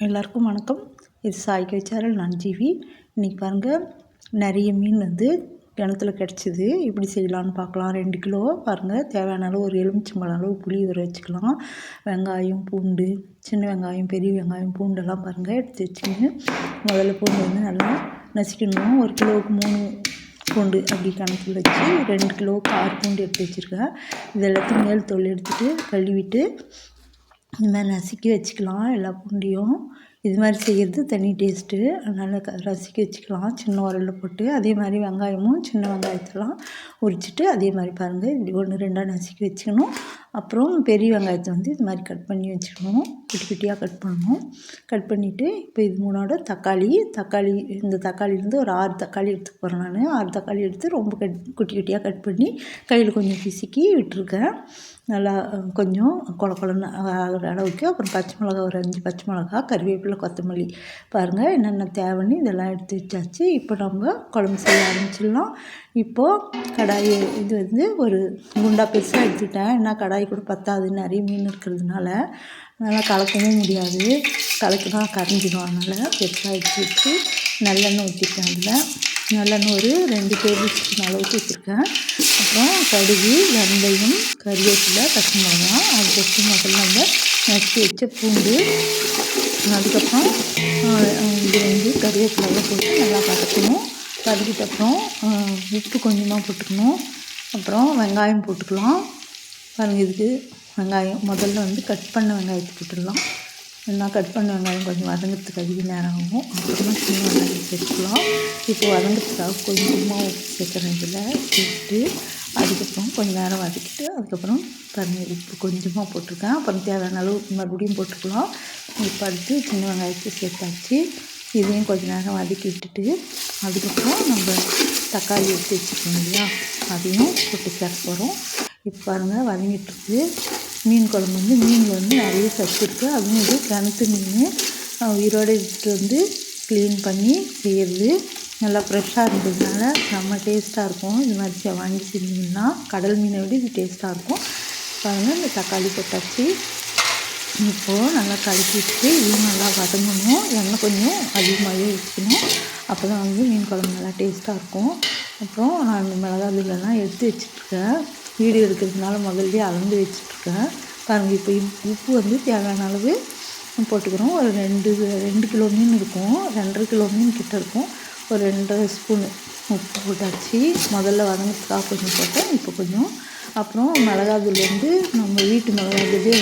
எல்லாருக்கும் வணக்கம். இது சாய் சேனல். நான் ஜீவி. இன்றைக்கி பாருங்கள், நிறைய மீன் கிணத்துல கிடச்சிது. எப்படி செய்யலான்னு பார்க்கலாம். 2 கிலோ பாருங்கள். தேவையான அளவு ஒரு எலுமிச்சம்பழம் அளவு புளி ஊற வச்சுக்கலாம். வெங்காயம், பூண்டு, சின்ன வெங்காயம், பெரிய வெங்காயம், பூண்டெல்லாம் பாருங்கள் எடுத்து வச்சுக்கின்னு முதல்ல பூண்டு நல்லா நசுக்கணும். 1 கிலோவுக்கு 3 பூண்டு அப்படி கணக்கில் வச்சு 2 கிலோவுக்கு 6 பூண்டு எடுத்து வச்சுருக்கேன். இது எல்லாத்தையும் மேல் தோல் எடுத்துகிட்டு கழுவிட்டு இந்த மாதிரி நசுக்கி வச்சுக்கலாம். எல்லா பூண்டையும் இது மாதிரி செய்கிறது தனி டேஸ்ட்டு. அதனால் நசுக்கி வச்சுக்கலாம் சின்ன உரலில் போட்டு. அதே மாதிரி வெங்காயமும் சின்ன வெங்காயத்தெல்லாம் உரிச்சிட்டு அதே மாதிரி பாருங்கள் இப்படி 1 2 நசுக்கி வச்சுக்கணும். அப்புறம் பெரிய வெங்காயத்தை இது மாதிரி கட் பண்ணி வச்சுக்கணும். குட்டி குட்டியாக கட் பண்ணணும். கட் பண்ணிவிட்டு இப்போ இது மூணோட தக்காளி இந்த தக்காளிலேருந்து ஒரு 6 தக்காளி எடுத்து போகிறேன். நான் 6 தக்காளி எடுத்து ரொம்ப குட்டி குட்டியாக கட் பண்ணி கையில் கொஞ்சம் பிசுக்கி விட்டுருக்கேன். நல்லா கொஞ்சம் கொலன்னு ஆகிற அளவுக்கு. அப்புறம் பச்சை மிளகா ஒரு 5 பச்சை மிளகா, கறிவேப்பிலை, கொத்தமல்லி பாருங்கள் என்னென்ன தேவைன்னு இதெல்லாம் எடுத்து வச்சாச்சு. இப்போ நம்ம குழம்பு செய்ய ஆரம்பிச்சிடலாம். இப்போது கடாய் இது ஒரு குண்டா பெருசாக எடுத்துக்கிட்டேன். ஏன்னா கடாய் கூட பத்தாது, நிறைய மீன் இருக்கிறதுனால நல்லா கலக்கவும் முடியாது. கலக்கினா கரைஞ்சிடும். அதனால் பெருசாக எடுத்து வச்சு நல்லெண்ணெய் ஊற்றிருக்கேன். அதில் நல்லெண்ணெய் ஒரு 2 டேபிள் ஸ்பூன் அளவுக்கு வச்சுருக்கேன். அப்புறம் கடுகு, வெந்தயம், கறிவேப்பிலை, பச்சை மிளகா, அதுக்கப்புறம் முதல்ல நம்ம நசுக்கி வச்ச பூண்டு, அதுக்கப்புறம் இது கறிவேப்பிலையெல்லாம் போட்டு நல்லா வதக்கணும். வதக்கிட்டப்புறம் உப்பு கொஞ்சமாக போட்டுக்கணும். அப்புறம் வெங்காயம் போட்டுக்கலாம். பாருங்கள், இதுக்கு வெங்காயம் முதல்ல கட் பண்ண வெங்காயத்தை போட்டுடலாம். ஏன்னா கட் பண்ண வெங்காயம் கொஞ்சம் வதங்கிறதுக்கு அதிக நேரம் ஆகும். அப்புறமா சின்ன வெங்காயம் சேர்த்துக்கலாம். இப்போ வதங்கிறதுக்காக கொஞ்சமாக உப்பு சேர்க்குறேன். இதில் சேர்த்துட்டு அதுக்கப்புறம் கொஞ்சம் நேரம் வதக்கிட்டு அதுக்கப்புறம் பாருங்கள் உப்பு கொஞ்சமாக போட்டிருக்கேன். அப்புறம் தேவையான அளவு மறுபடியும் போட்டுக்கலாம். இப்போ அடுத்து சின்ன வெங்காயத்தை சேர்த்தாச்சு. இதையும் கொஞ்சம் நேரம் வதக்கி விட்டுட்டு அதுக்கப்புறம் நம்ம தக்காளி எடுத்து வச்சுக்கணும் இல்லையா, அதையும் போட்டு சேர்க்க போகிறோம். இப்போ பாருங்கள் வதங்கிட்டுருக்கு. மீன் குழம்பு மீனில் நிறைய சத்து இருக்குது. அதுவும் கிணத்து மீன் உயிரோடு எடுத்துகிட்டு க்ளீன் பண்ணி செய்கிறது நல்லா ஃப்ரெஷ்ஷாக இருந்ததுனால செம்ம டேஸ்ட்டாக இருக்கும். இது மாதிரி வாங்கி செஞ்சிங்கன்னா கடல் மீனை விட இது டேஸ்ட்டாக இருக்கும். பாருங்கள், இந்த தக்காளி போட்டாச்சு. இப்போது நல்லா கலக்கிட்டு இதையும் நல்லா வதங்கணும். எண்ணெய் கொஞ்சம் அதிகமாகவே ஊற்றிக்கணும். அப்போ தான் மீன் குழம்பு நல்லா டேஸ்ட்டாக இருக்கும். அப்புறம் நான் இந்த மிளகாத்தூளெல்லாம் எடுத்து வச்சுட்ருக்கேன். வீடியோ எடுக்கிறதுனால முதல்ல அளந்து வச்சுட்ருக்கேன். பாருங்கள், இப்போ உப்பு தேவையான அளவு போட்டுக்கிறோம். ஒரு 2 கிலோ மீன் இருக்கும். 2.5 கிலோ மீன் கிட்ட இருக்கும். ஒரு 2.5 ஸ்பூனு உப்பு போட்டாச்சு. முதல்ல வதங்கிறதுக்காக கொஞ்சம் போட்டேன், இப்போ கொஞ்சம். அப்புறம் மிளகாத்தூள் நம்ம வீட்டு மிளகாத்தூளே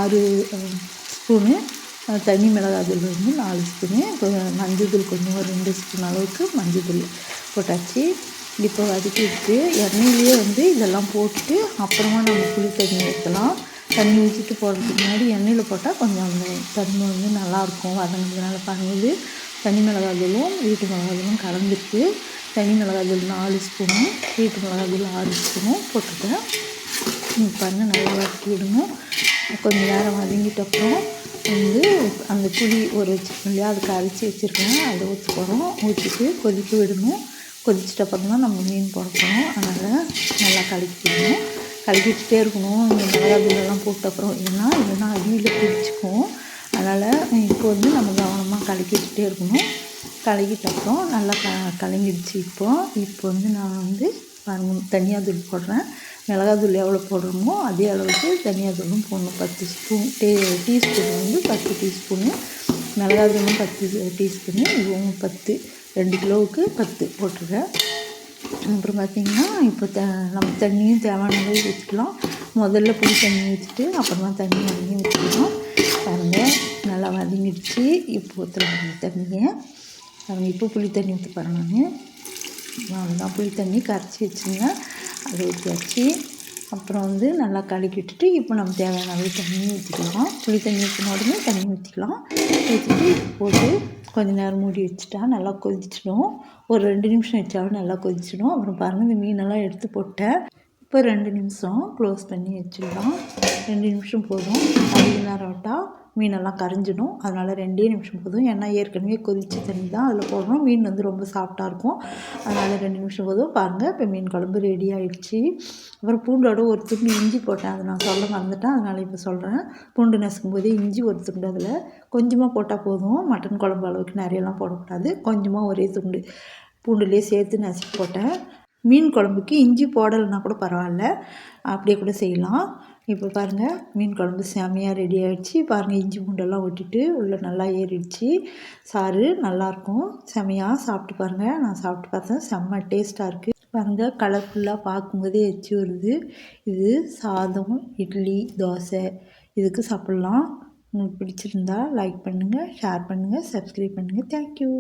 6 ஸ்பூனு, தனி மிளகாத்தூள் 4 ஸ்பூனு, மஞ்சள் தூள் கொஞ்சம் ஒரு 2 ஸ்பூன் அளவுக்கு மஞ்சள் தூள் போட்டாச்சு. இப்போ வதக்கிட்டு எண்ணெயிலேயே இதெல்லாம் போட்டுட்டு அப்புறமா நம்ம புளி தண்ணி ஊற்றலாம். தண்ணி ஊற்றிட்டு போடுறதுக்கு முன்னாடி எண்ணெயில் போட்டால் கொஞ்சம் அந்த தண்ணி நல்லாயிருக்கும் வதங்கிறதுனால. பாருங்கள், தனி மிளகாத்தூளும் வீட்டு மிளகாத்தூளும் கலந்துட்டு தனி மிளகாத்தூள் 4 ஸ்பூனும் வீட்டு மிளகாத்தூள் 6 ஸ்பூனும் போட்டுட்டேன். பாருங்கள், நல்லா வதக்கி விடணும். கொஞ்சம் நேரம் வதங்கிட்ட அப்புறம் அந்த புளி ஒரு வச்சுருக்கோம் இல்லையா, அதுக்கு அரைச்சி வச்சுருக்கேன், அதை ஊற்ற போகிறோம். ஊற்றிட்டு கொதிக்க விடணும். கொதிச்சிட்ட அப்புறம் தான் நம்ம மீன் போட போகிறோம். அதனால் நல்லா கலக்கிடணும். கலக்கிட்டே இருக்கணும். இந்த மிளகாத்தூளெல்லாம் போட்ட அப்புறம் இல்லைன்னா அடியில் பிடிச்சிக்கும். அதனால் இப்போ நம்ம கவனமாக கலக்கிட்டே இருக்கணும். கலக்கிட்ட அப்புறம் நல்லா கலங்கிடுச்சு. இப்போ நான் தனியாக தூள் போடுறேன். மிளகாத்தூள் எவ்வளோ போடுறோமோ அதே அளவுக்கு தனியாத்தூளும் போடணும். 10 ஸ்பூன் டீஸ்பூன் 10 டீஸ்பூனு மிளகாத்தூளும் 10 டீஸ்பூனு, இதுவும் 10, 2 கிலோவுக்கு 10 போட்டுருக்கேன். அப்புறம் பார்த்திங்கன்னா இப்போ நம்ம தண்ணியும் தேவையான அளவு ஊற்றிக்கலாம். முதல்ல புளி தண்ணி ஊற்றிட்டு அப்புறமா தண்ணி வாங்கி ஊற்றிக்கலாம். பாருங்கள், நல்லா வதங்கிடுச்சு. இப்போ ஊற்றலாம் தண்ணியை. பாருங்கள், இப்போ புளி தண்ணி ஊற்ற போகிறேன். நான் புளி தண்ணி கரைச்சி வச்சுருந்தேன், அதை ஊற்றியாச்சு. அப்புறம் நல்லா கலக்கி விட்டுட்டு இப்போ நம்ம தேவையான அளவு தண்ணி ஊற்றிக்கலாம். புளி தண்ணி ஊற்றின உடனே தண்ணி ஊற்றிக்கலாம். ஊற்றிட்டு போட்டு கொஞ்சம் நேரம் மூடி வச்சுட்டா நல்லா கொதிச்சிடும். ஒரு 2 நிமிஷம் வச்சாலும் நல்லா கொதிச்சிடும். அப்புறம் பாருங்கள், இந்த மீனெல்லாம் எடுத்து போட்டேன். இப்போ 2 நிமிஷம் க்ளோஸ் பண்ணி வச்சிடலாம். 2 நிமிஷம் போதும். அதிக நேரம் விட்டால் மீனெல்லாம் கரைஞ்சிடும். அதனால் 2 நிமிஷம் போதும். ஏன்னா ஏற்கனவே கொதிச்ச தண்ணி தான் அதில் போடுறோம். மீன் வந்து ரொம்ப சாஃப்டாக இருக்கும். அதனால் 2 நிமிஷம் போதும். பாருங்கள், இப்போ மீன் குழம்பு ரெடி ஆகிடுச்சு. அப்புறம் பூண்டோட ஒரு துண்டு இஞ்சி போட்டேன். அதை நான் சொல்ல மறந்துட்டேன். அதனால் இப்போ சொல்கிறேன். பூண்டு நசுக்கும் போதே இஞ்சி ஒரு துண்டு அதில் கொஞ்சமாக போட்டால் போதும். மட்டன் குழம்பு அளவுக்கு நிறையெல்லாம் போடக்கூடாது. கொஞ்சமாக ஒரே துண்டு பூண்டுலேயே சேர்த்து நசுக்கி போட்டேன். மீன் குழம்புக்கு இஞ்சி போடலைன்னா கூட பரவாயில்ல, அப்படியே கூட செய்யலாம். இப்போ பாருங்கள், மீன் குழம்பு செமையாக ரெடி ஆகிடுச்சு. பாருங்கள், இஞ்சி பூண்டெல்லாம் ஒட்டிட்டு உள்ளே நல்லா ஏறிடுச்சு. சாறு நல்லாயிருக்கும். செமையாக சாப்பிட்டு பாருங்கள். நான் சாப்பிட்டு பார்த்தேன், செம்ம டேஸ்ட்டாக இருக்குது. பாருங்கள், கலர்ஃபுல்லாக பார்க்கும்போதே எச்சி வருது. இது சாதம், இட்லி, தோசை இதுக்கு சாப்பிட்லாம். உங்களுக்கு பிடிச்சிருந்தா லைக் பண்ணுங்கள், ஷேர் பண்ணுங்கள், சப்ஸ்கிரைப் பண்ணுங்கள். தேங்க்யூ.